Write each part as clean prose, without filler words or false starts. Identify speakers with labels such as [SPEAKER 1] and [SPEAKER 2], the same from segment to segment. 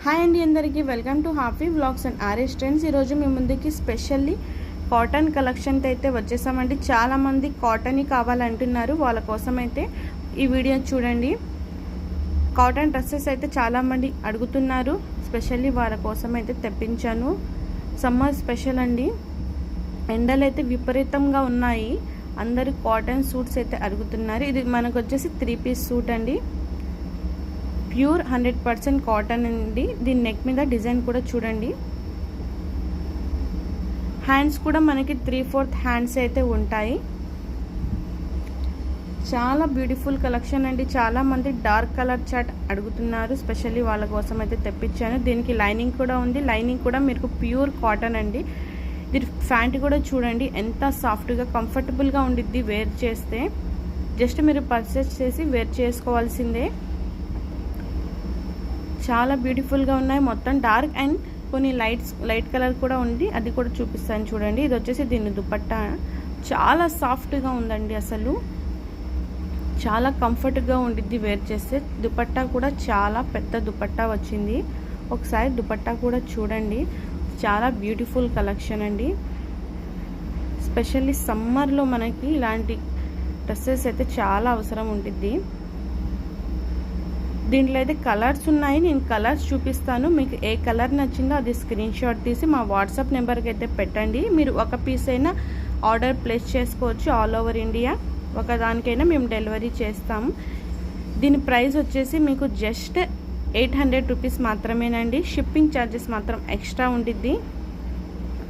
[SPEAKER 1] Hi అండి అందరికీ welcome to happy vlogs and RS trends. ఈరోజు మీ ముందుకి స్పెషల్లీ కాటన్ కలెక్షన్తో అయితే వచ్చేసామండి. చాలామంది కాటన్ కావాలంటున్నారు, వాళ్ళ కోసం అయితే ఈ వీడియో చూడండి. కాటన్ డ్రెస్సెస్ అయితే చాలామంది అడుగుతున్నారు, స్పెషల్లీ వాళ్ళ కోసం అయితే తెప్పించాను. సమ్మర్ స్పెషల్ అండి, ఎండలు అయితే విపరీతంగా ఉన్నాయి. అందరూ కాటన్ సూట్స్ అయితే అడుగుతున్నారు. ఇది మనకు వచ్చేసి 3 పీస్ సూట్ అండి, ప్యూర్ 100% కాటన్ అండి. దీని నెక్ మీద డిజైన్ కూడా చూడండి. హ్యాండ్స్ కూడా మనకి 3/4 హ్యాండ్స్ అయితే ఉంటాయి. చాలా బ్యూటిఫుల్ కలెక్షన్ అండి. చాలా మంది డార్క్ కలర్ చార్ట్ అడుగుతున్నారు, స్పెషల్లీ వాళ్ళ కోసం అయితే తెప్పించాను. దీనికి లైనింగ్ కూడా ఉంది. లైనింగ్ కూడా మీకు ప్యూర్ కాటన్ అండి. దీని ప్యాంట్ కూడా చూడండి ఎంత సాఫ్ట్గా కంఫర్టబుల్గా ఉండిద్ది వేర్ చేస్తే. జస్ట్ మీరు పర్చేస్ చేసి వేర్ చేసుకోవాల్సిందే. చాలా బ్యూటిఫుల్గా ఉన్నాయి. మొత్తం డార్క్ అండ్ కొన్ని లైట్ కలర్ కూడా ఉంది, అది కూడా చూపిస్తాను చూడండి. ఇది వచ్చేసి దీని దుపట్టా చాలా సాఫ్ట్గా ఉందండి. అసలు చాలా కంఫర్ట్గా ఉండిద్ది వేర్ చేస్తే. దుపట్టా కూడా చాలా పెద్ద దుపట్టా వచ్చింది. ఒకసారి దుపట్టా కూడా చూడండి. చాలా బ్యూటిఫుల్ కలెక్షన్ అండి. స్పెషల్లీ సమ్మర్లో మనకి ఇలాంటి డ్రెస్సెస్ అయితే చాలా అవసరం ఉంటుంది. దీంట్లో అయితే కలర్స్ ఉన్నాయి, నేను కలర్స్ చూపిస్తాను. మీకు ఏ కలర్ నచ్చిందో అది స్క్రీన్ షాట్ తీసి మా వాట్సాప్ నెంబర్కి అయితే పెట్టండి. మీరు ఒక పీస్ అయినా ఆర్డర్ ప్లేస్ చేసుకోవచ్చు. ఆల్ ఓవర్ ఇండియా ఒకదానికైనా మేము డెలివరీ చేస్తాము. దీని ప్రైస్ వచ్చేసి మీకు జస్ట్ 800 రూపీస్ మాత్రమేనండి. షిప్పింగ్ ఛార్జెస్ మాత్రం ఎక్స్ట్రా ఉండిద్ది.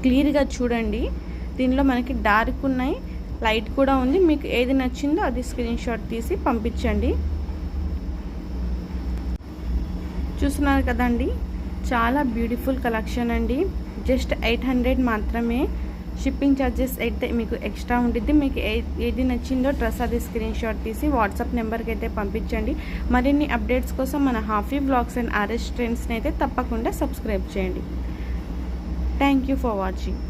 [SPEAKER 1] క్లియర్గా చూడండి. దీనిలో మనకి డార్క్ ఉన్నాయి, లైట్ కూడా ఉంది. మీకు ఏది నచ్చిందో అది స్క్రీన్ షాట్ తీసి పంపించండి. చూస్తున్నారు కదండి, చాలా బ్యూటిఫుల్ కలెక్షన్ అండి. జస్ట్ 800 మాత్రమే. షిప్పింగ్ ఛార్జెస్ అయితే మీకు ఎక్స్ట్రా ఉంటుంది. మీకు ఏది నచ్చిందో డ్రెస్ అది స్క్రీన్ షాట్ తీసి వాట్సాప్ నెంబర్కి అయితే పంపించండి. మరిన్ని అప్డేట్స్ కోసం మన హ్యాపీ వ్లాగ్స్ అండ్ ఆర్ఎస్ ట్రెండ్స్ని అయితే తప్పకుండా సబ్స్క్రైబ్ చేయండి. Thank you for watching.